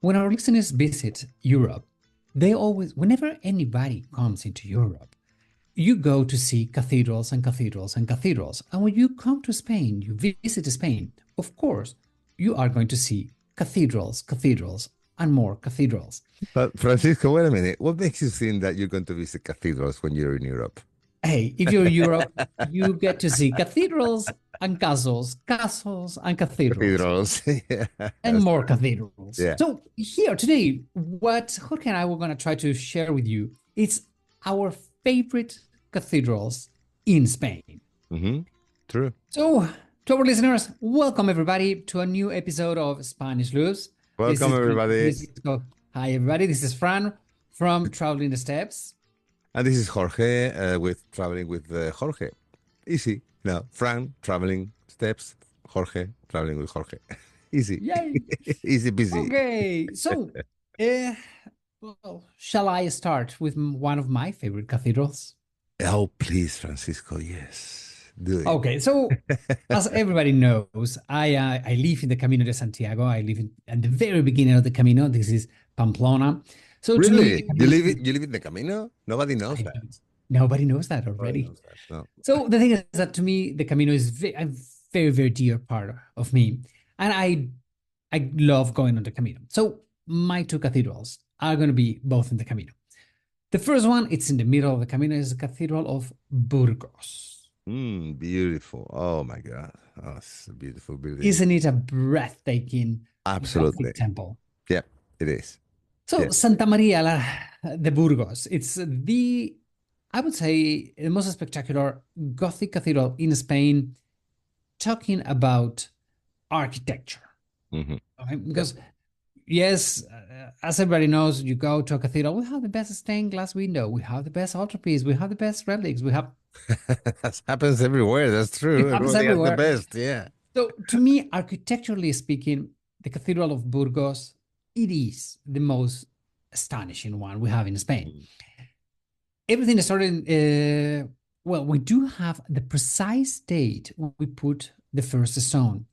when our listeners visit Europe, they always, whenever anybody comes into Europe, you go to see cathedrals and cathedrals and cathedrals. And when you come to Spain, you visit Spain, of course, you are going to see cathedrals, cathedrals, and more cathedrals. But Francisco, wait a minute. What makes you think that you're going to visit cathedrals when you're in Europe? Hey, if you're in Europe, you get to see cathedrals and castles, castles and cathedrals, Cathedrals. Yeah. and more cathedrals. Yeah. So here today, what Jorge and I were going to try to share with you is our favorite cathedrals in Spain. Mm-hmm. True. So, to our listeners, welcome everybody to a new episode of Spanish Luz. Welcome, everybody. Hi, everybody. This is Fran from Traveling the Steps. And this is Jorge with Traveling with Jorge. Easy. No, Fran, Traveling Steps, Jorge, Traveling with Jorge. Easy. Yay. Easy busy. Okay. So, well, shall I start with one of my favorite cathedrals? Oh, please, Francisco. Yes. Do it. Okay. So, as everybody knows, I live in the Camino de Santiago. I live at the very beginning of the Camino. This is Pamplona. So really? To me, you live in the Camino? Nobody knows that. Nobody knows that already. Knows that. No. So the thing is that to me, the Camino is a very, very dear part of me. And I love going on the Camino. So my two cathedrals are going to be both in the Camino. The first one, it's in the middle of the Camino, is the Cathedral of Burgos. Beautiful. Oh my God. Oh, it's a beautiful building. Isn't it a breathtaking Absolutely temple? Yeah, it is. So yeah. Santa Maria de Burgos, it's I would say, the most spectacular Gothic cathedral in Spain, talking about architecture. Mm-hmm. Okay? Because, yes, as everybody knows, you go to a cathedral, we have the best stained glass window, we have the best altarpiece, we have the best relics, we have... That happens everywhere, that's true. It happens everywhere. The best, yeah. So, to me, architecturally speaking, the Cathedral of Burgos, it is the most astonishing one we have in Spain. Everything started, well, we do have the precise date we put the first stone.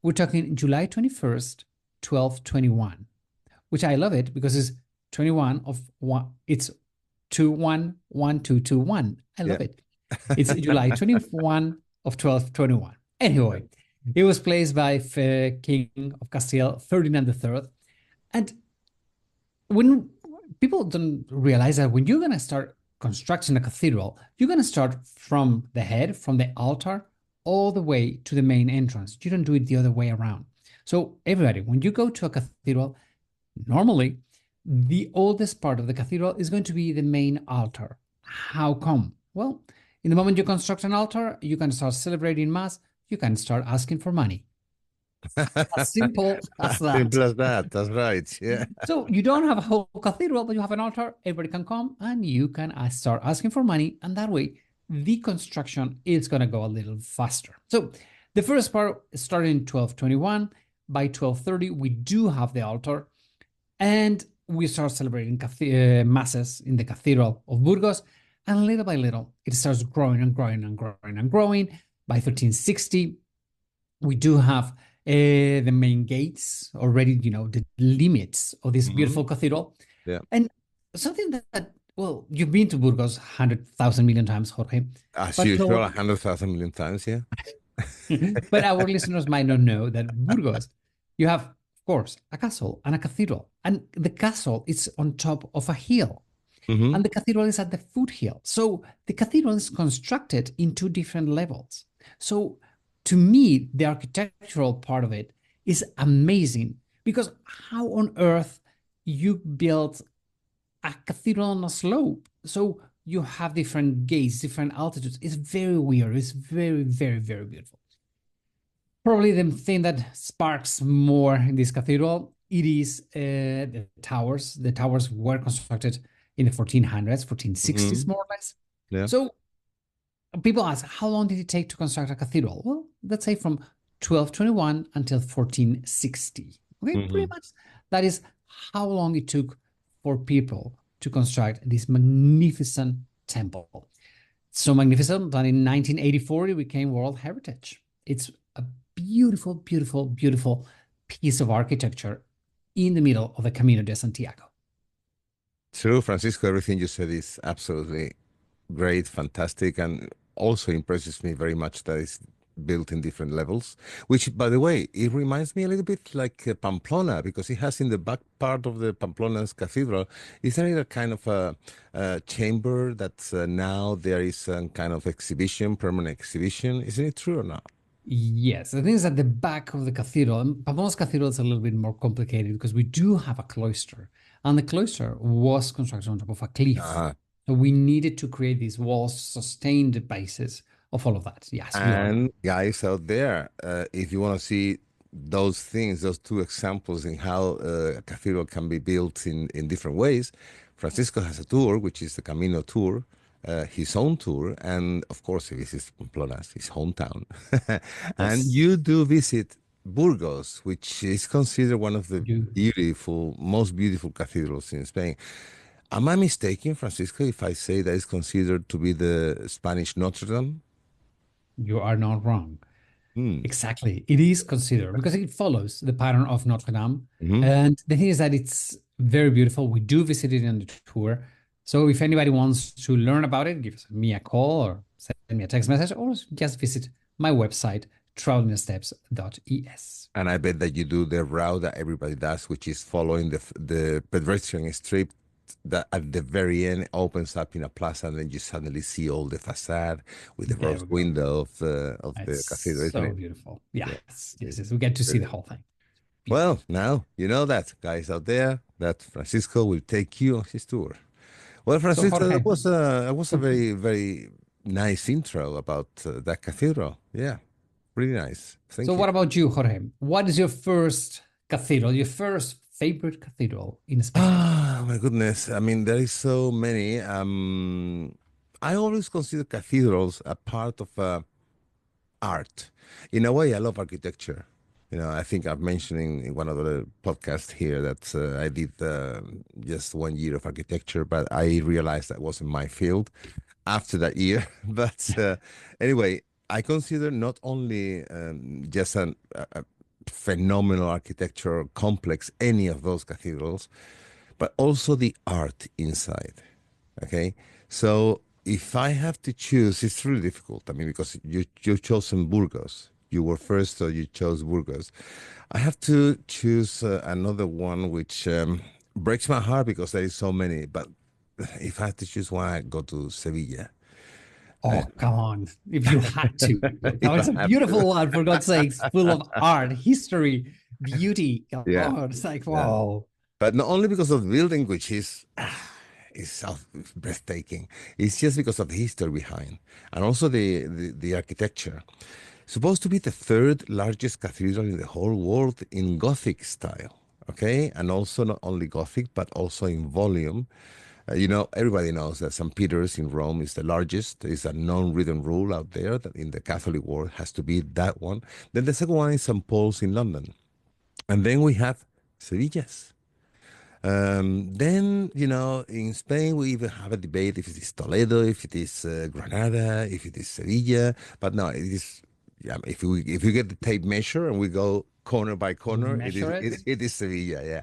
We're talking July 21st, 1221, which I love it because it's 21 of one, it's 211221. I love it. It's July 21 of 1221. Anyway, it was placed by King of Castile, Ferdinand III. And when people don't realize that when you're going to start constructing a cathedral, you're going to start from the head, from the altar, all the way to the main entrance. You don't do it the other way around. So everybody, when you go to a cathedral, normally the oldest part of the cathedral is going to be the main altar. How come? Well, in the moment you construct an altar, you can start celebrating Mass, you can start asking for money. As simple as that. Simple as that. That's right. Yeah. So you don't have a whole cathedral, but you have an altar. Everybody can come and you can start asking for money. And that way, the construction is going to go a little faster. So the first part started in 1221. By 1230, we do have the altar. And we start celebrating masses in the Cathedral of Burgos. And little by little, it starts growing and growing and growing and growing. By 1360, we do have the main gates already, the limits of this beautiful cathedral. Yeah. And something that, well, you've been to Burgos 100,000 million times, Jorge. As usual, 100,000 million times, yeah. But our listeners might not know that Burgos, you have, of course, a castle and a cathedral. And the castle is on top of a hill. Mm-hmm. And the cathedral is at the foothill. So the cathedral is constructed in two different levels. So to me, the architectural part of it is amazing because how on earth you build a cathedral on a slope? So you have different gates, different altitudes. It's very weird. It's very, very, very beautiful. Probably the thing that sparks more in this cathedral, it is the towers. The towers were constructed in the 1400s, 1460s, more or less. Yeah. So people ask, how long did it take to construct a cathedral? Well, let's say from 1221 until 1460. Okay, pretty much that is how long it took for people to construct this magnificent temple. So magnificent that in 1984 it became World Heritage. It's a beautiful, beautiful, beautiful piece of architecture in the middle of the Camino de Santiago. True, Francisco, everything you said is absolutely great, fantastic, and also impresses me very much that it's built in different levels. Which, by the way, it reminds me a little bit like Pamplona, because it has in the back part of the Pamplona's cathedral, is there a kind of a chamber that now there is some kind of exhibition, permanent exhibition? Isn't it true or not? Yes, the thing is at the back of the cathedral, and Pamona's cathedral is a little bit more complicated because we do have a cloister, and the cloister was constructed on top of a cliff. Uh-huh. So we needed to create these walls, sustain the basis of all of that. Yes, you are right. And guys out there, if you want to see those things, those two examples in how a cathedral can be built in different ways, Francisco has a tour, which is the Camino tour, his own tour, and of course, he visits Pamplona, his hometown. And Yes, you do visit Burgos, which is considered one of the you most beautiful cathedrals in Spain. Am I mistaken, Francisco, if I say that it's considered to be the Spanish Notre Dame? you are not wrong. Hmm. Exactly. It is considered because it follows the pattern of Notre Dame. Mhm. And the thing is that it's very beautiful. We do visit it on the tour. So if anybody wants to learn about it, give me a call or send me a text message or just visit my website, travelingsteps.es. And I bet that you do the route that everybody does, which is following the pedestrian strip that at the very end opens up in a plaza, and then you suddenly see all the facade with the There rose we go. window of the cathedral, It's isn't so it? beautiful. Yeah. Yes, yes, yes. We get to see the Brilliant. whole thing. Well, Beautiful. now you know that, guys out there, that Francisco will take you on his tour. Well, So Francisco, Jorge, that was a very, very nice intro about that cathedral. Yeah, really nice. so Thank you. what about you, Jorge? What is your first cathedral, your first favorite cathedral in Spain? Ah, my goodness. I mean, there is so many. I always consider cathedrals a part of art. In a way, I love architecture. I think I've mentioned in one of the podcasts here that I did just 1 year of architecture, but I realized that wasn't my field after that year. But anyway, I consider not only just a phenomenal architectural complex, any of those cathedrals, but also the art inside. Okay, so if I have to choose, it's really difficult. I mean, because you've chosen Burgos, you were first, so you chose Burgos. I have to choose another one which breaks my heart because there is so many. But if I have to choose one, I go to Sevilla. I, Oh, come on. If you had to. Now if I it's a have to, beautiful one, for God's sakes, full of art, history, beauty. Come yeah, on. It's like, yeah. wow. But not only because of the building, which is breathtaking. It's just because of the history behind, and also the architecture. Supposed to be the third largest cathedral in the whole world in Gothic style. Okay, and also not only Gothic but also in volume. Everybody knows that St. Peter's in Rome is the largest. It's a non-written rule out there that in the Catholic world has to be that one. Then the second one is St. Paul's in London, and then we have Sevilla's. Then, in Spain, we even have a debate if it is Toledo, if it is Granada, if it is Sevilla. But no, it is, yeah, if you get the tape measure and we go corner by We corner, it is measure it, it. it is Sevilla, yeah.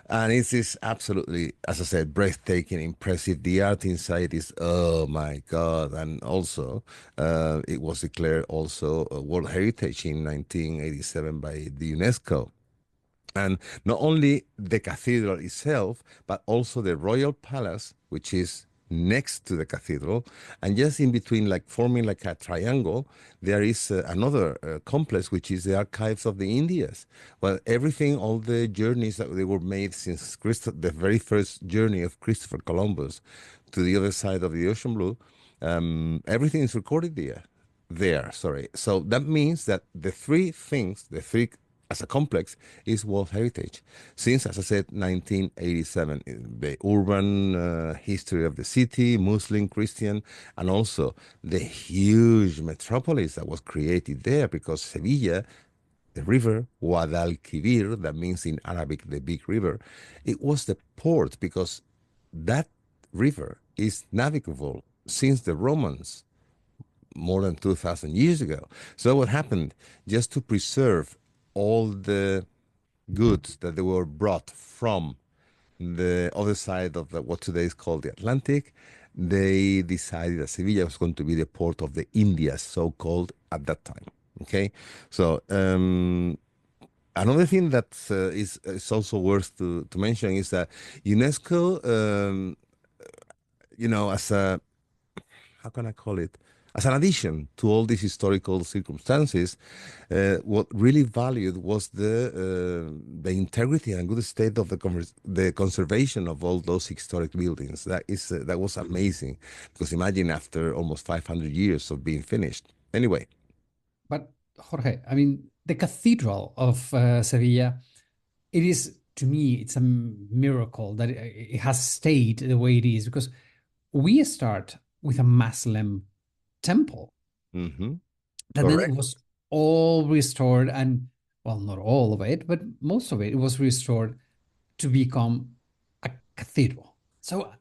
And it is absolutely, as I said, breathtaking, impressive. The art inside is, oh my God. And also, it was declared also a World Heritage in 1987 by the UNESCO. And not only the cathedral itself, but also the royal palace, which is next to the cathedral. And just in between, like forming like a triangle, there is another complex, which is the archives of the Indias. Well, everything, all the journeys that they were made since the very first journey of Christopher Columbus to the other side of the ocean blue, everything is recorded there. Sorry. So that means that the three as a complex is World Heritage since, as I said, 1987. The urban history of the city, Muslim, Christian, and also the huge metropolis that was created there because Sevilla, the river Guadalquivir, that means in Arabic the big river, it was the port because that river is navigable since the Romans more than 2,000 years ago. So what happened, just to preserve all the goods that they were brought from the other side of what today is called the Atlantic, they decided that Sevilla was going to be the port of the Indias, so called at that time. Okay, so another thing that is also worth to mention is that UNESCO, as a, how can I call it? As an addition to all these historical circumstances, what really valued was the integrity and good state of the conservation of all those historic buildings. That was amazing, because imagine after almost 500 years of being finished. Anyway, But Jorge, I mean, the Cathedral of Sevilla, it is, to me, it's a miracle that it has stayed the way it is, because we start with a Muslim temple, hmm and then it correct. was all restored, and well, not all of it, but most of it was restored to become a cathedral. So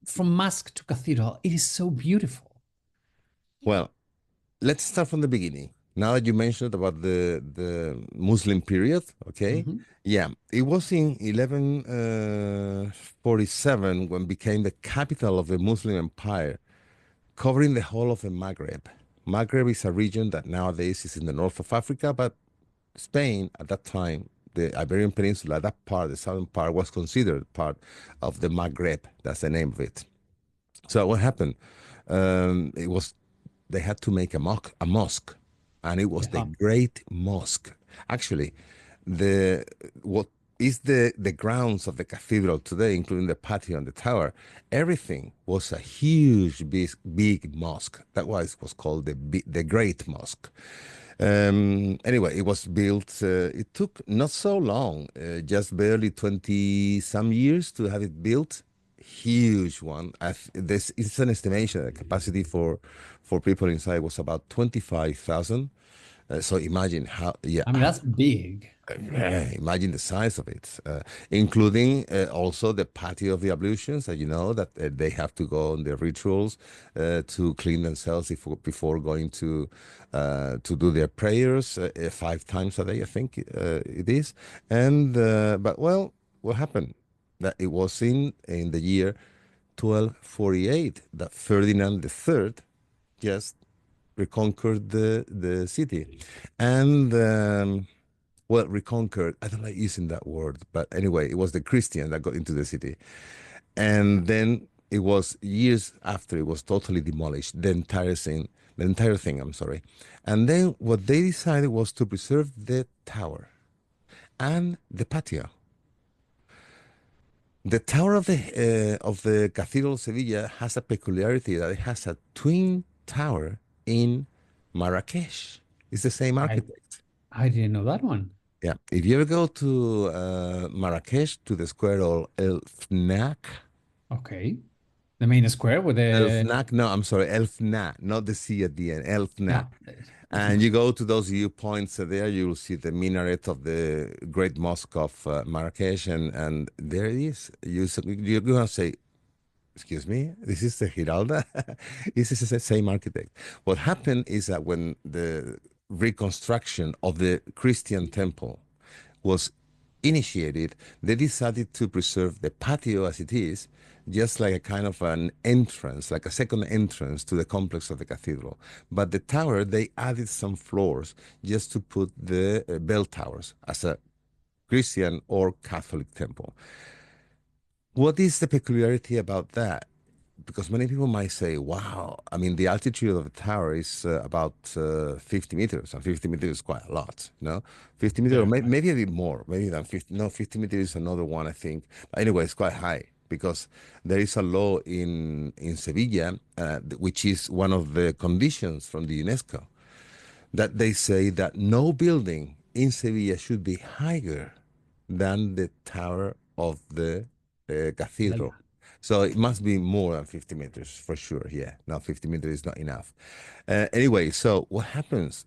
from mosque to cathedral, it is so beautiful. Well, let's start from the beginning. Now that you mentioned about the Muslim period, okay? Mhm. Yeah, it was in 1147 when became the capital of the Muslim Empire, covering the whole of the Maghreb. Maghreb is a region that nowadays is in the north of Africa, but Spain at that time, the Iberian Peninsula, that part, the southern part, was considered part of the Maghreb. That's the name of it. So what happened? It was they had to make a mosque, and it was the Yeah. Great Mosque. Actually, the what is the grounds of the cathedral today, including the patio and the tower, everything was a huge, big mosque. That was called the Great Mosque. Anyway, it was built. It took not so long, just barely 20 some years to have it built. Huge one. This is an estimation. The capacity for people inside was about 25,000. So imagine how, yeah, I mean, that's big. imagine the size of it, including also the patio of the ablutions. That that they have to go on their rituals to clean themselves before going to do their prayers 5 times a day, I think it is. And but well, what happened? That it was in the year 1248 that Ferdinand III just reconquered the city, and well, reconquered. I don't like using that word, but anyway, it was the Christian that got into the city. And then it was years after it was totally demolished, the entire thing, I'm sorry. And then what they decided was to preserve the tower and the patio. The tower of the Cathedral of Sevilla has a peculiarity that it has a twin tower in Marrakesh. It's the same I architect. I didn't know that one. Yeah. If you ever go to Marrakesh to the square of El Fnac, Okay. The main square with El the Fnac, no, I'm sorry, El Fnac, not the C at the end, El Fnac. yeah, it's And not. you go to those viewpoints there, you will see the minaret of the Great Mosque of Marrakesh, and there it is. You're going to say, excuse me, this is the Giralda? This is the same architect. What happened is that when the reconstruction of the Christian temple was initiated, they decided to preserve the patio as it is, just like a kind of an entrance, like a second entrance to the complex of the cathedral. But the tower, they added some floors just to put the bell towers as a Christian or Catholic temple. What is the peculiarity about that? Because many people might say, wow, I mean, the altitude of the tower is about 50 meters, and 50 meters is quite a lot, 50 meters, or Very high. maybe a bit more, maybe than 50. No, 50 meters is another one, I think. But anyway, it's quite high because there is a law in Sevilla, which is one of the conditions from the UNESCO, that they say that no building in Sevilla should be higher than the tower of the cathedral. Giralda. So it must be more than 50 meters for sure. Yeah, now 50 meters is not enough. Anyway, so what happens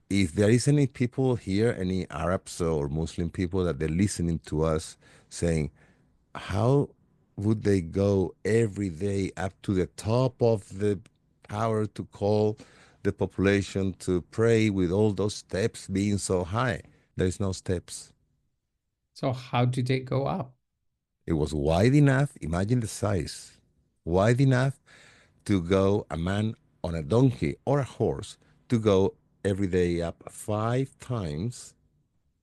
if there is any people here, any Arabs or Muslim people that they're listening to us saying, how would they go every day up to the top of the tower to call the population to pray with all those steps being so high? There's no steps. So how did they go up? It was wide enough, imagine the size, wide enough to go a man on a donkey or a horse to go every day up 5 times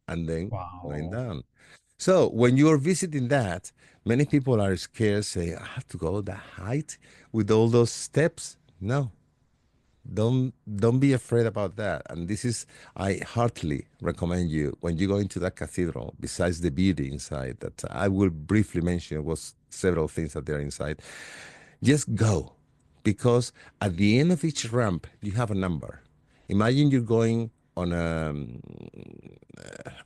and then going Wow. down. So when you're visiting that, many people are scared, saying, I have to go that height with all those steps. No, don't be afraid about that. And this is, I heartily recommend you when you go into that cathedral, besides the beauty inside that I will briefly mention was several things that are inside. Just go, because at the end of each ramp you have a number. Imagine you're going on a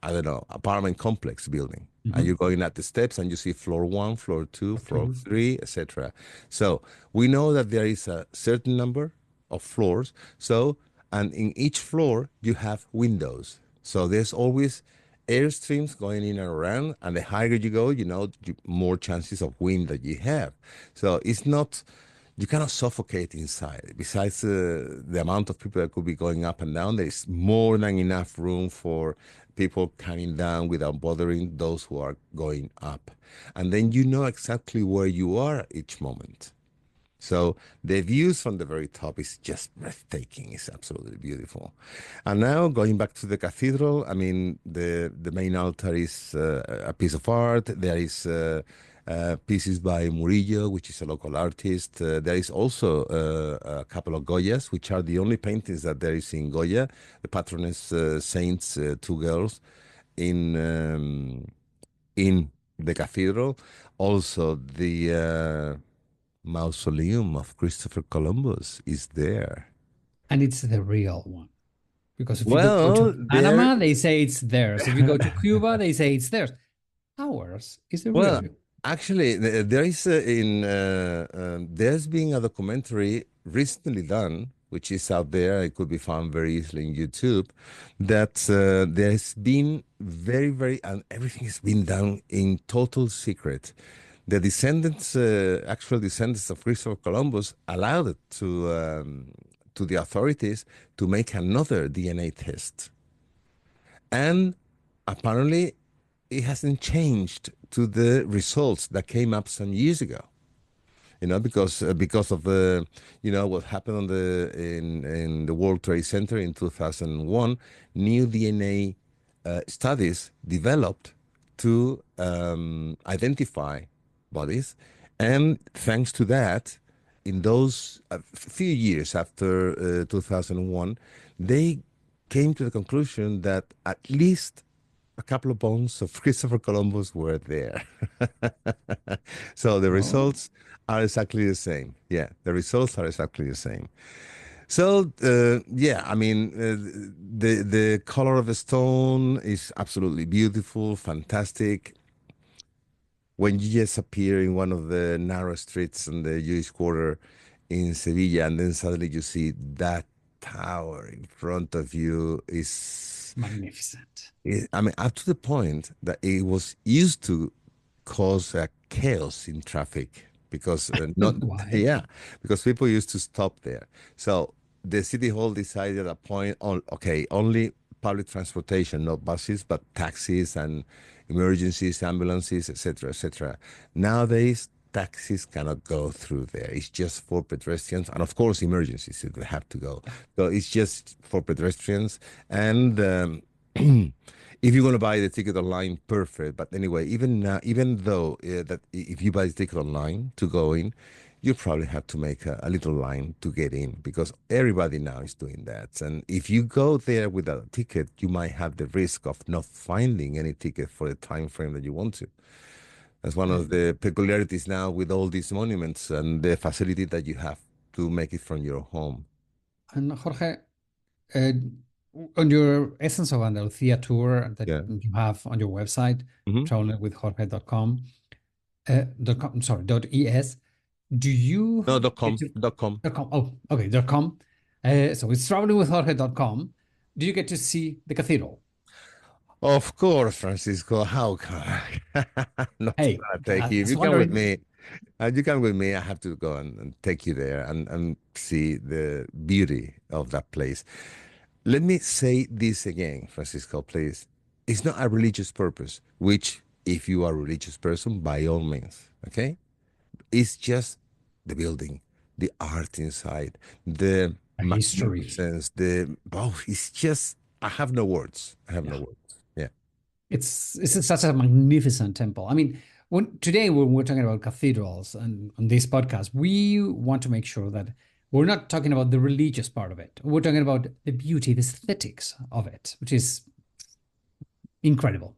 I don't know, apartment complex building. And Mm-hmm. you're going at the steps and you see floor one, floor two, Or floor two. three, etc. So we know that there is a certain number of floors. So, and in each floor you have windows. So there's always airstreams going in and around. And the higher you go, more chances of wind that you have. So it's not, you cannot suffocate inside. Besides the amount of people that could be going up and down, there is more than enough room for people coming down without bothering those who are going up. And then you know exactly where you are at each moment. So the views from the very top is just breathtaking. It's absolutely beautiful. And now going back to the cathedral, I mean, the main altar is a piece of art. There is pieces by Murillo, which is a local artist. There is also a couple of Goyas, which are the only paintings that there is in Goya. The patroness saints, two girls, in the cathedral. Also, the mausoleum of Christopher Columbus is there. And it's the real one. Because if you go to Well, there. Panama, they say it's theirs. If you go to Cuba, they say it's theirs. Ours is the real Well, deal. actually, there is there's been a documentary recently done, which is out there. It could be found very easily in YouTube. That there's been and everything has been done in total secret. The descendants, actual descendants of Christopher Columbus, allowed it to the authorities to make another DNA test. And apparently, it hasn't changed to the results that came up some years ago. Because of the what happened in the World Trade Center in 2001, new DNA studies developed to identify bodies, and thanks to that, in those few years after 2001, they came to the conclusion that at least a couple of bones of Christopher Columbus were there. So the Oh, results are exactly the same. Yeah, the results are exactly the same. So yeah, I mean, the color of the stone is absolutely beautiful, fantastic. When you just appear in one of the narrow streets in the Jewish quarter in Sevilla, and then suddenly you see that tower in front of you, magnificent. I mean, up to the point that it was used to cause chaos in traffic because not Why? yeah, because people used to stop there. So the city hall decided at a point on, okay, only public transportation, not buses, but taxis and emergencies, ambulances, etc., etc. Nowadays, taxis cannot go through there. It's just for pedestrians, and of course, emergencies if they have to go. Yeah. So it's just for pedestrians, and if you're going to buy the ticket online, perfect. But anyway, even now, even though that if you buy the ticket online to go in, you probably have to make a little line to get in because everybody now is doing that. And if you go there without a ticket, you might have the risk of not finding any ticket for the time frame that you want to. That's one of the peculiarities now with all these monuments and the facility that you have to make it from your home. And Jorge, uh, on your Essence of Andalusia tour that Yeah. you have on your website, Mm-hmm. travelingwithjorge.com, .com, sorry, .es, do you No, get .com, to .com. .com? Oh, okay, .com. So it's travelingwithjorge.com. Do you get to see the cathedral? Of course, Francisco. How can I not Hey, gonna take I you? If was you come with wondering. me, you come with me. I have to go and take you there and see the beauty of that place. Let me say this again, Francisco, please. It's not a religious purpose, which, if you are a religious person, by all means, okay? It's just the building, the art inside, the History. magnificence, it's just, I have no words. I have no Yeah. words. Yeah. It's such a magnificent temple. I mean, today when we're talking about cathedrals and on this podcast, we want to make sure that we're not talking about the religious part of it. We're talking about the beauty, the aesthetics of it, which is incredible.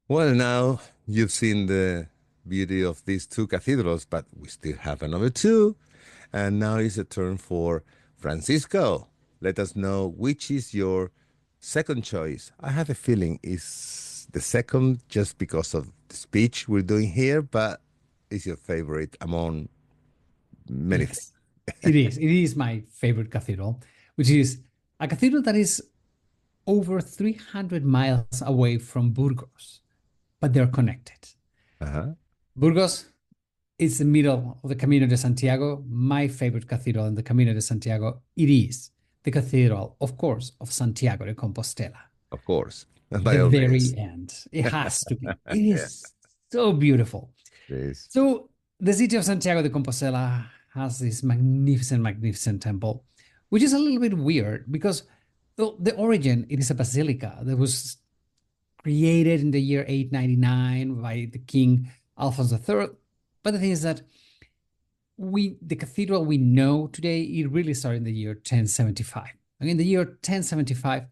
Well, now you've seen the beauty of these two cathedrals, but we still have another two. And now is a turn for Francisco. Let us know which is your second choice. I have a feeling it's the second just because of the speech we're doing here, but it's your favorite among many things. Yes, it is. It is my favorite cathedral, which is a cathedral that is over 300 miles away from Burgos, but they're connected. Uh-huh. Burgos is the middle of the Camino de Santiago. My favorite cathedral in the Camino de Santiago, it is the Cathedral, of course, of Santiago de Compostela. Of course. By The all very means. end. It has to be. It Yeah, is so beautiful. please. So the city of Santiago de Compostela has this magnificent, magnificent temple, which is a little bit weird because the origin, it is a basilica that was created in the year 899 by the king Alphonse III. But the thing is that the cathedral we know today, it really started in the year 1075. And in the year 1075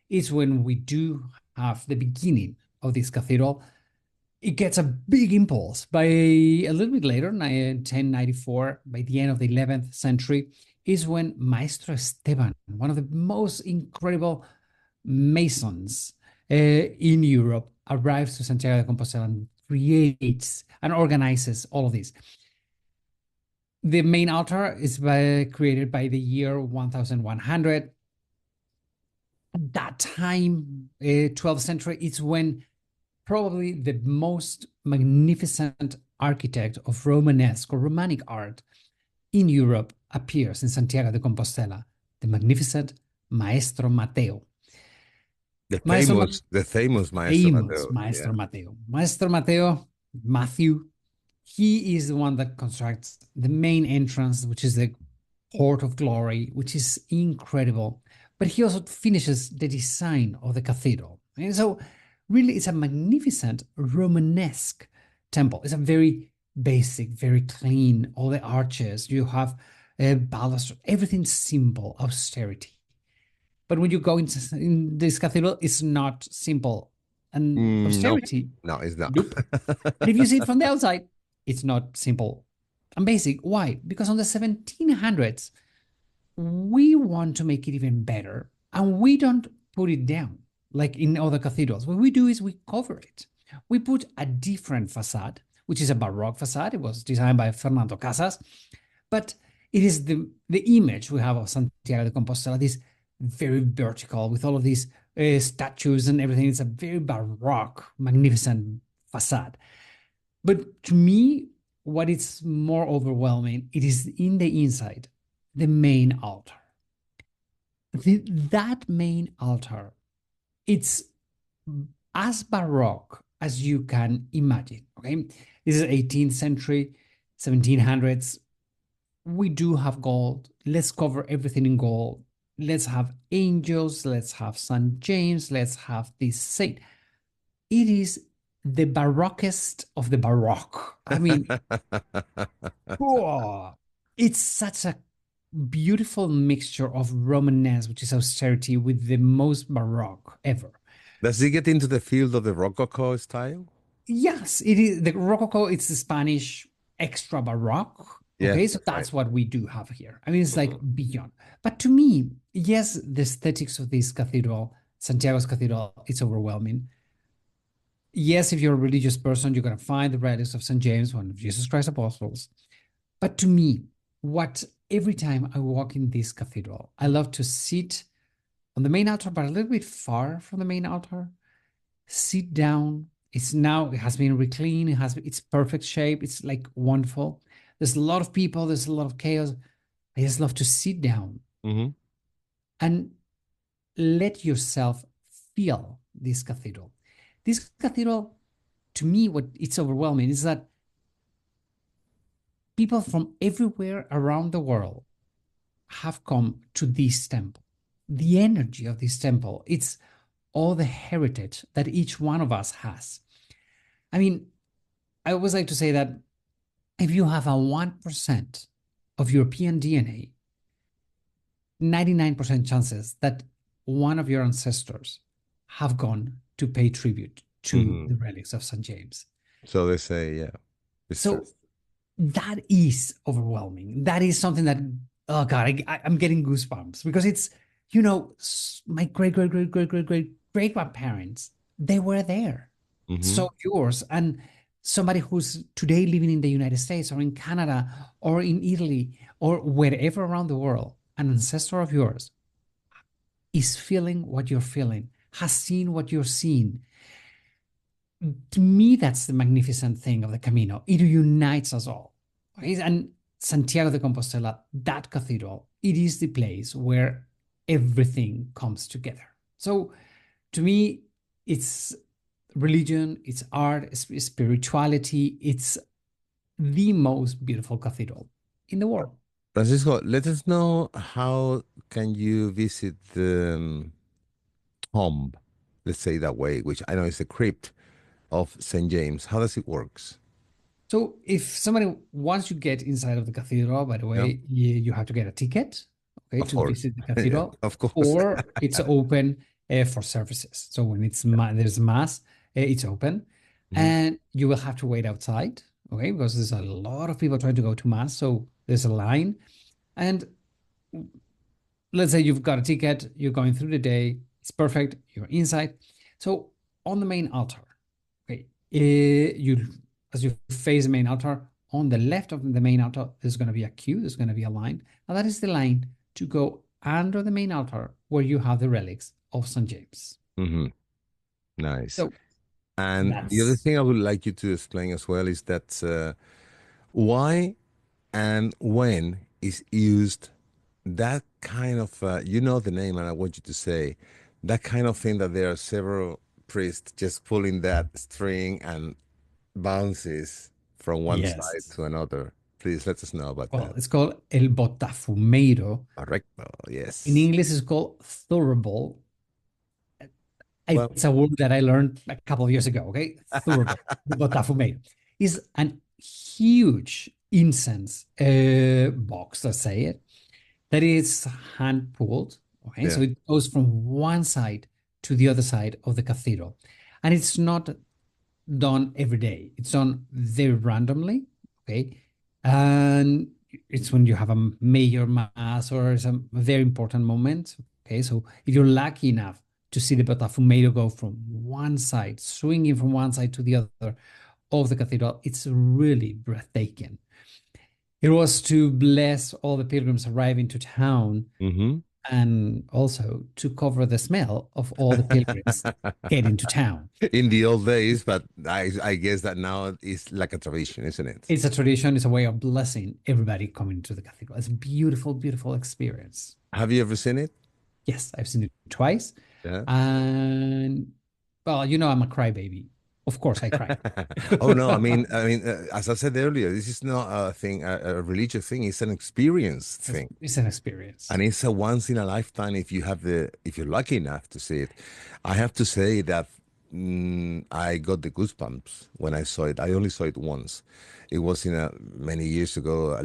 is when we do have the beginning of this cathedral. It gets a big impulse by a little bit later, 1094, by the end of the 11th century, is when Maestro Esteban, one of the most incredible masons in Europe, arrives to Santiago de Compostela and creates and organizes all of this. The main altar is created by the year 1100. At that time, 12th century, it's when probably the most magnificent architect of Romanesque or Romanic art in Europe appears in Santiago de Compostela, the magnificent Maestro Mateo. The famous Maestro Famous Mateo. Yeah. Maestro Mateo. Maestro Mateo, Matthew, he is the one that constructs the main entrance, which is the Court of Glory, which is incredible. But he also finishes the design of the cathedral. And so, really, it's a magnificent Romanesque temple. It's a very basic, very clean, all the arches. You have baluster, everything's simple, austerity. But when you go in this cathedral, it's not simple. And No, austerity, no, it's not. nope. And if you see it from the outside, it's not simple and basic. Why? Because on the 1700s, we want to make it even better, and we don't put it down like in other cathedrals. What we do is we cover it. We put a different facade, which is a Baroque facade. It was designed by Fernando Casas, but it is the image we have of Santiago de Compostela, this very vertical with all of these statues and everything. It's a very Baroque, magnificent facade. But to me, what is more overwhelming, it is in the inside, the main altar. That main altar, it's as Baroque as you can imagine. Okay, this is 18th century, 1700s. We do have gold. Let's cover everything in gold. Let's have angels. Let's have St. James. Let's have this saint. It is the Baroquest of the Baroque. I mean, oh, it's such a beautiful mixture of Romanesque, which is austerity, with the most Baroque ever. Does he get into the field of the Rococo style? Yes, it is the Rococo. It's the Spanish extra Baroque. Yeah, Okay, so that's right. that's what we do have here. I mean, it's like beyond. But to me, yes, the aesthetics of this cathedral, Santiago's cathedral, it's overwhelming. Yes, if you're a religious person, you're going to find the relics of St. James, one of Jesus Christ's apostles. But to me, what every time I walk in this cathedral, I love to sit on the main altar, but a little bit far from the main altar, sit down. It has been recleaned, it's perfect shape, it's like wonderful. There's a lot of people, there's a lot of chaos. I just love to sit down Hmm. and let yourself feel this cathedral. This cathedral, to me, what it's overwhelming is that people from everywhere around the world have come to this temple. The energy of this temple, it's all the heritage that each one of us has. I mean, I always like to say that if you have a 1% of European DNA, 99% chances that one of your ancestors have gone to pay tribute to Hmm. the relics of St. James. So they say, yeah, it's true. So that is overwhelming. That is something that, oh God, I'm getting goosebumps because it's, my great grandparents, they were there. Hmm. So yours and somebody who's today living in the United States or in Canada or in Italy or wherever around the world, an ancestor of yours is feeling what you're feeling, has seen what you're seeing. To me, that's the magnificent thing of the Camino. It unites us all. Okay? And Santiago de Compostela, that cathedral, it is the place where everything comes together. So to me, it's religion, it's art, it's spirituality, it's the most beautiful cathedral in the world. Francisco, let us know how can you visit the tomb, let's say that way, which I know is the crypt of St. James. How does it works? So if somebody wants to get inside of the cathedral, by the Yeah, way, you have to get a ticket, okay, of to course. visit the Yeah, cathedral, of course. or it's open for services. So when there's mass, it's open, Mhm. and you will have to wait outside, okay, because there's a lot of people trying to go to mass, so there's a line. And let's say you've got a ticket, you're going through the day, it's perfect, you're inside. So on the main altar, okay, you as you face the main altar, on the left of the main altar, there's going to be a queue, there's going to be a line, and that is the line to go under the main altar where you have the relics of St. James. Mhm. Nice. So And the other that's thing I would like you to explain as well is that why and when is used that kind of, you know the name, and I want you to say that kind of thing that there are several priests just pulling that string and bounces from one side yes. to another. Please let us know about Well, that. it's called el botafumeiro. Correcto. In Yes. English, it's called thurible. Well, It's a word that I learned a couple of years ago. Okay, thurible, the botafumeiro is an huge incense box. Let's say it that is hand pulled. Okay, so yeah. it goes from one side to the other side of the cathedral, and it's not done every day. It's done very randomly. Okay, and it's when you have a major mass or some very important moment. Okay, so if you're lucky enough to see the Botafumeiro go from one side, swinging from one side to the other of the cathedral, it's really breathtaking. It was to bless all the pilgrims arriving to town Hmm. and also to cover the smell of all the pilgrims getting to town. In the old days, but I guess that now is like a tradition, isn't it? It's a tradition, it's a way of blessing everybody coming to the cathedral. It's a beautiful, beautiful experience. Have you ever seen it? Yes, I've seen it twice. Yeah. And well, I'm a crybaby. Of course I cry. Oh no, as I said earlier, this is not a thing, a religious thing. It's an experience It's, thing. it's an experience. And it's a once in a lifetime if you're lucky enough to see it. I have to say that I got the goosebumps when I saw it. I only saw it once. It was many years ago, a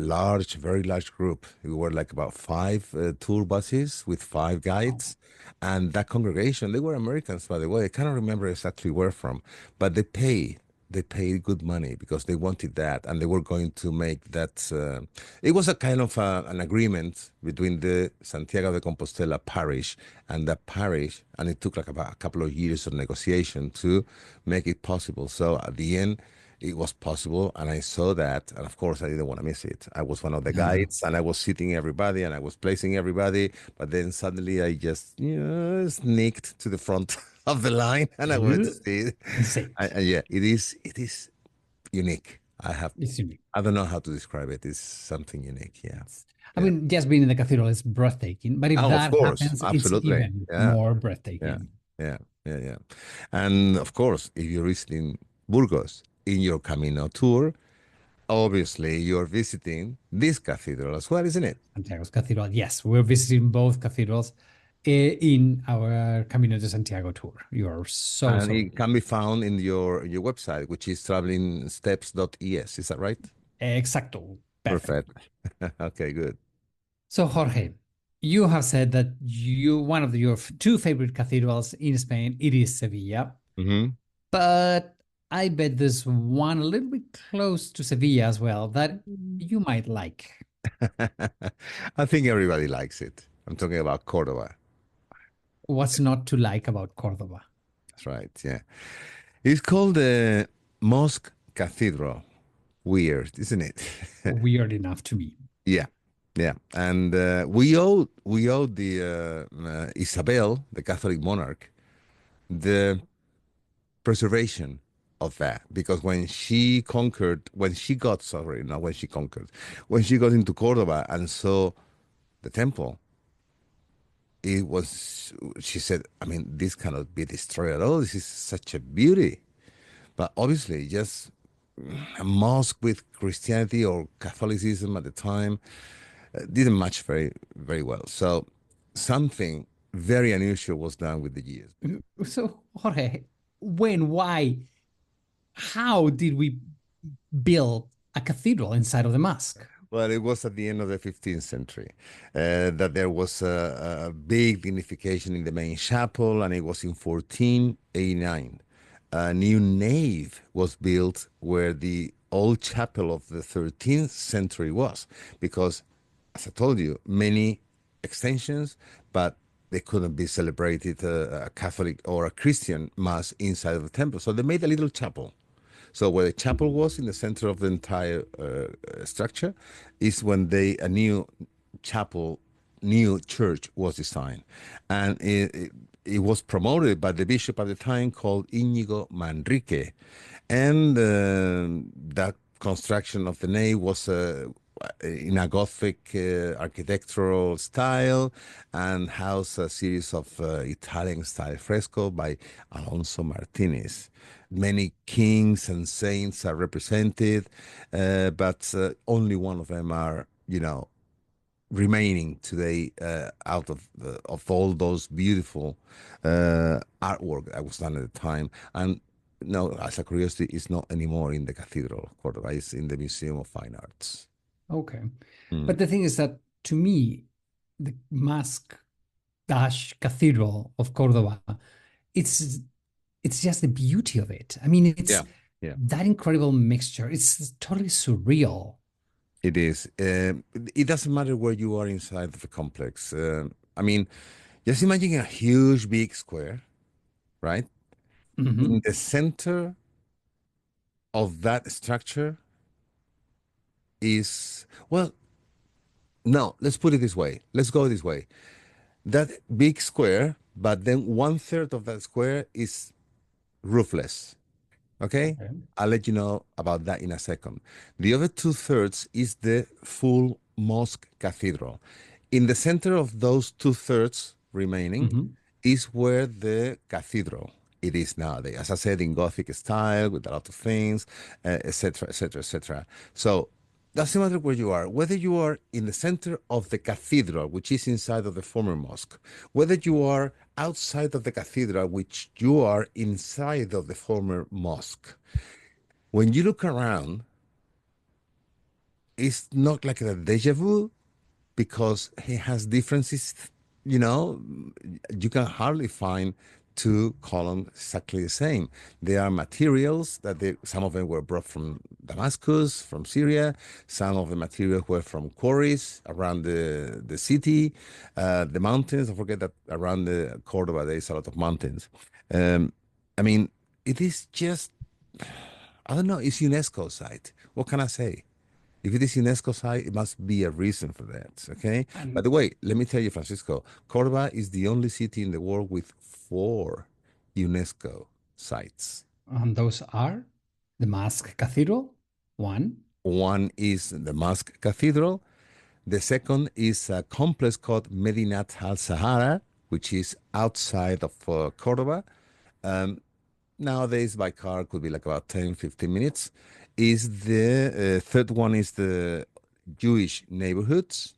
very large group. We were like about five tour buses with five Wow. guides. And that congregation, they were Americans, by the way. I cannot remember exactly where from, but they paid good money because they wanted that, and they were going to make that. It was a kind of an agreement between the Santiago de Compostela parish and the parish, and it took like about a couple of years of negotiation to make it possible. So at the end, it was possible, and I saw that, and of course, I didn't want to miss it. I was one of the guides, and I was sitting everybody, and I was placing everybody, but then suddenly I just, sneaked to the front of the line, and I went to see it. See, Yeah, it is unique. it's unique. I don't know how to describe it. It's something unique. Yeah, I yeah. mean, just being in the cathedral is breathtaking, but if Oh, of that course, happens, it's absolutely. even Yeah, more yeah, breathtaking. yeah, yeah, yeah. And of course, if you're visiting Burgos in your Camino tour, obviously you're visiting this cathedral as well, isn't it? Santiago's Cathedral. Yes, we're visiting both cathedrals in our Camino de Santiago tour. You are so, And so it can be found in your website, which is travelingsteps.es. Is that right? exacto. Perfect. Perfect. Okay, good. So, Jorge, you have said that one of your two favorite cathedrals in Spain, it is Sevilla. Hmm. But I bet there's one a little bit close to Sevilla as well that you might like. I think everybody likes it. I'm talking about Cordoba. What's not to like about Cordoba? That's right. Yeah. It's called the Mosque Cathedral. Weird, isn't it? Weird enough to me. Yeah. Yeah. And we owe the Isabel, the Catholic monarch, the preservation of that, because when she got into Cordoba and saw the temple, it was, she said, I mean, this cannot be destroyed at all. This is such a beauty. But obviously, just a mosque with Christianity or Catholicism at the time didn't match very, very well. So something very unusual was done with the years. So, Jorge, when, why, how did we build a cathedral inside of the mosque? Well, it was at the end of the 15th century that there was a big dignification in the main chapel, and it was in 1489. A new nave was built where the old chapel of the 13th century was, because, as I told you, many extensions, but they couldn't be celebrated a Catholic or a Christian mass inside of the temple. So they made a little chapel. So where the chapel was in the center of the entire structure is when a new chapel, new church was designed, and it was promoted by the bishop at the time called Íñigo Manrique, and that construction of the nave was in a Gothic architectural style and housed a series of Italian style fresco by Alonso Martinez. Many kings and saints are represented, but only one of them are, remaining today out of all those beautiful artwork that was done at the time. And no, as a curiosity, it's not anymore in the Cathedral of Cordoba. It's in the Museum of Fine Arts. Okay. Mm. But the thing is that to me, the mosque dash cathedral of Cordoba, it's it's just the beauty of it. I mean, Yeah, it's yeah, that incredible mixture. It's totally surreal. it is. It doesn't matter where you are inside of the complex. I mean, just imagine a huge, big square, right? In Hmm. the center of that structure is, well, no, let's put it this way. Let's go this way. That big square, but then one third of that square is roofless. Okay? Okay. I'll let you know about that in a second. The other two-thirds is the full mosque cathedral. In the center of those two-thirds remaining Hmm. is where the cathedral it is nowadays. As I said, in Gothic style with a lot of things, etc., etc., etc. So doesn't matter where you are, whether you are in the center of the cathedral, which is inside of the former mosque, whether you are outside of the cathedral, which you are inside of the former mosque. When you look around, it's not like a deja vu because it has differences. You know, you can hardly find two columns exactly the same. They are materials some of them were brought from Damascus, from Syria. Some of the materials were from quarries around the city, the mountains. Don't forget that around the Cordoba there is a lot of mountains. Um, I mean, it is just, I don't know, it's UNESCO site. What can I say? If it is UNESCO site, it must be a reason for that. Okay. By And the way, let me tell you, Francisco, Cordoba is the only city in the world with 4 UNESCO sites. those are the Mask Cathedral, one. One is the Mosque Cathedral. The second is a complex called Medinat al Sahara, which is outside of Cordoba. Um, Nowadays, by car, could be like about 10, 15 minutes. Is the third one is the Jewish neighborhoods.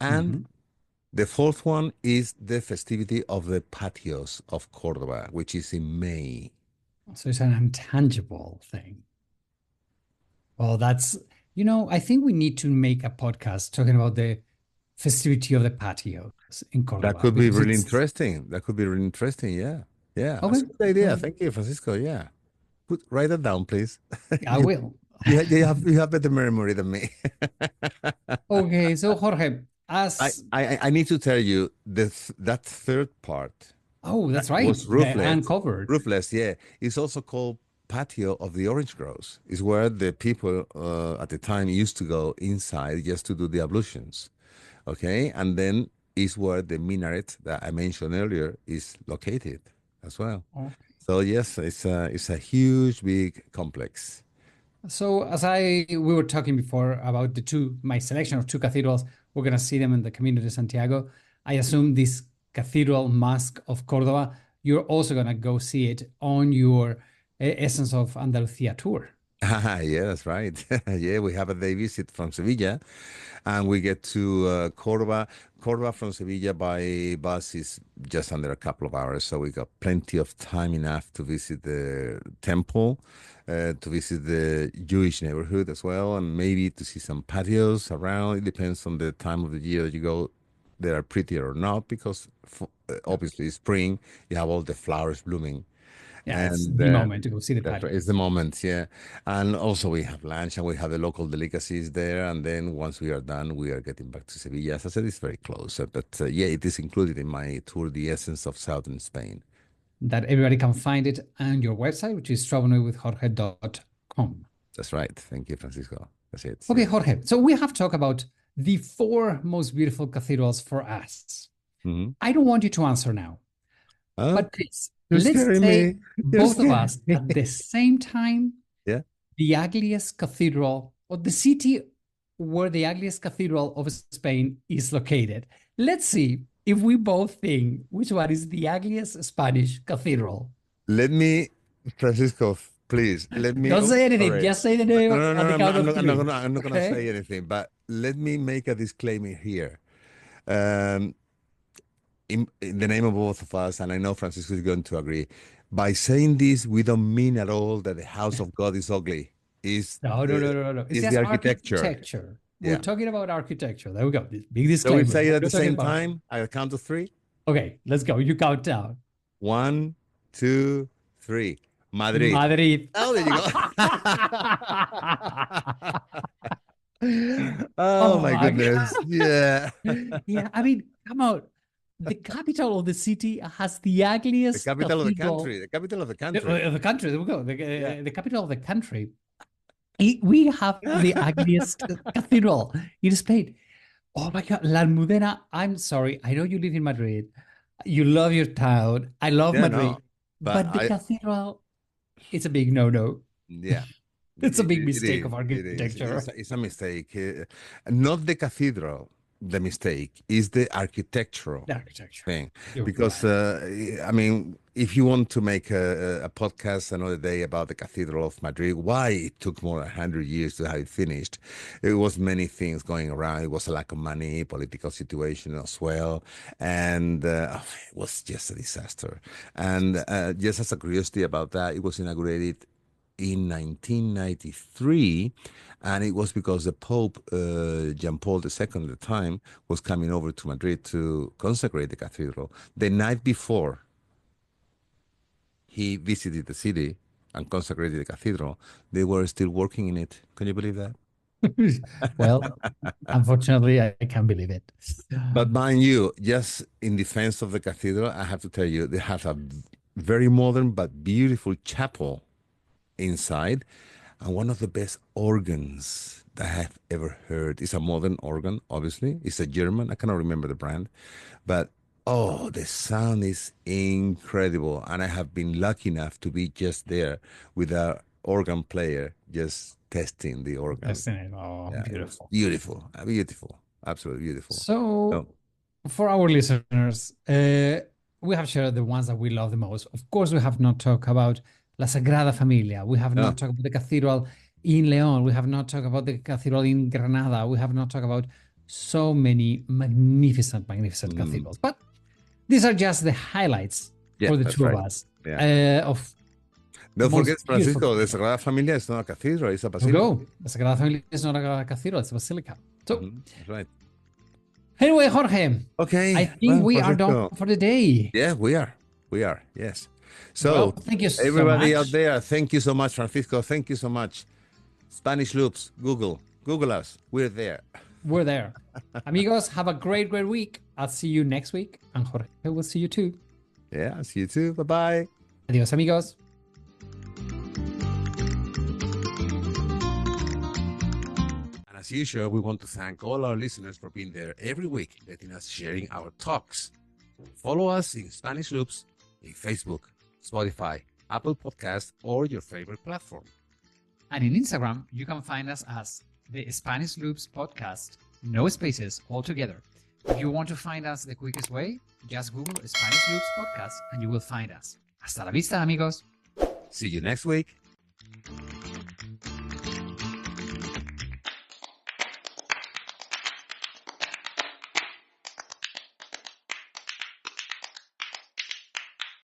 And Mhm. the fourth one is the festivity of the patios of Cordoba, which is in May. So it's an intangible thing. Well, I think we need to make a podcast talking about the festivity of the patios in That Cordoba could be because really it's interesting. That could be really interesting. Yeah. Yeah. That's okay. a good idea. Okay, Thank you, Francisco. Yeah. Write that down, please. I You, will. you have better memory than me. Okay, so Jorge, I, as I I need to tell you that third part oh, that's right, was the roofless. uncovered. Roofless, yeah. It's also called patio of the orange groves. It's where the people at the time used to go inside just to do the ablutions. Okay, and then is where the minaret that I mentioned earlier is located as well. Okay. So yes, it's a huge, big complex. So as we were talking before about my selection of two cathedrals, we're gonna see them in the Camino de Santiago. I assume this Cathedral Mosque of Córdoba, you're also gonna go see it on your Essence of Andalucía tour. Yeah, that's right. Yeah, we have a day visit from Sevilla, and we get to Cordoba. Cordoba from Sevilla by bus is just under a couple of hours, so we got plenty of time enough to visit the temple, to visit the Jewish neighborhood as well, and maybe to see some patios around. It depends on the time of the year that you go. They are prettier or not, because Yeah, obviously spring, you have all the flowers blooming. yeah, it's And the moment to go see the that's right. It's the patios. moment, yeah. And also we have lunch and we have the local delicacies there. And then once we are done, we are getting back to Sevilla. As I said, it's very close. But yeah, it is included in my tour, The Essence of Southern Spain. That everybody can find it on your website, which is travelwithjorge.com. That's right. Thank you, Francisco. That's it. Okay, Yeah. Jorge. So we have talked about the four most beautiful cathedrals for us. Hmm. I don't want you to answer now, Oh, but please, you're let's scaring say me. You're both of scaring us me. at the same time Yeah. the ugliest cathedral or the city where the ugliest cathedral of Spain is located. Let's see if we both think which one is the ugliest Spanish cathedral. Let me, Francisco, please, let me, Don't oh, say anything, sorry. just say the No, name no, no, at no, the count of three. I'm not gonna Okay? say anything, but let me make a disclaimer here. Um, in the name of both of us, and I know Francisco is going to agree, by saying this, we don't mean at all that the house of God is ugly. Is No, no, the no, no, no, no. It's is the just architecture. architecture. We're Yeah. talking about architecture. There we go. This big So we disclaimer. say it We're at the not talking same about. time. I'll count to three. Okay, let's go. You count down. 1, 2, 3. Madrid. Madrid. Oh, there you go. Oh Oh my my goodness. God. Yeah. Yeah, I mean, come on. The capital of the city has the The ugliest capital of the country. cathedral The capital of the of country. the country. There we go. Yeah. The capital of the country. We have the ugliest cathedral in Spain. Oh my God, La Almudena. I'm sorry. I know you live in Madrid. You love your town. I love Yeah, no. Madrid. But But the cathedral, it's a big no-no. yeah. It's a big It mistake is. of It is. architecture. It's a mistake. Not the cathedral, the mistake is the architectural The architecture. thing. You're Because, right. I mean, if you want to make a podcast another day about the Cathedral of Madrid, why it took more than 100 years to have it finished, it was many things going around. It was a lack of money, political situation as well. And it was just a disaster. And just as a curiosity about that, it was inaugurated in 1993, and it was because the Pope, John Paul II at the time, was coming over to Madrid to consecrate the cathedral. The night before he visited the city and consecrated the cathedral, they were still working in it. Can you believe that? Well, unfortunately, I can't believe it. But mind you, just in defense of the cathedral, I have to tell you, they have a very modern but beautiful chapel inside, and one of the best organs that I have ever heard. It's a modern organ, obviously. It's a German. I cannot remember the brand, but oh, the sound is incredible. And I have been lucky enough to be just there with a organ player, just testing the organ. Testing it. Oh, Yeah, beautiful. Beautiful, beautiful, absolutely beautiful. So, for our listeners, we have shared the ones that we love the most. Of course, we have not talked about La Sagrada Familia. We have not talked about the cathedral in León. We have not talked about the cathedral in Granada. We have not talked about so many magnificent cathedrals. But these are just the highlights for the two of us. Of Don't forget, Francisco, the Sagrada Familia is not a cathedral, it's a basilica. No, the Sagrada Familia is not a cathedral, it's a basilica. So, that's right. Anyway, Jorge, okay, I think we are done for the day. Yeah, we are. Yes. So, thank you so everybody much. out there, thank you so much, Francisco. Thank you so much. Spanish Loops, Google us. We're there. We're there. Amigos, have a great week. I'll see you next week. And Jorge will see you too. Yeah, I'll see you too. Bye-bye. Adios, amigos. And as usual, we want to thank all our listeners for being there every week, letting us sharing our talks. Follow us in Spanish Loops in Facebook, Spotify, Apple Podcasts, or your favorite platform. And in Instagram, you can find us as the Spanish Loops Podcast, no spaces, all together. If you want to find us the quickest way, just Google Spanish Loops Podcast and you will find us. Hasta la vista, amigos. See you next week.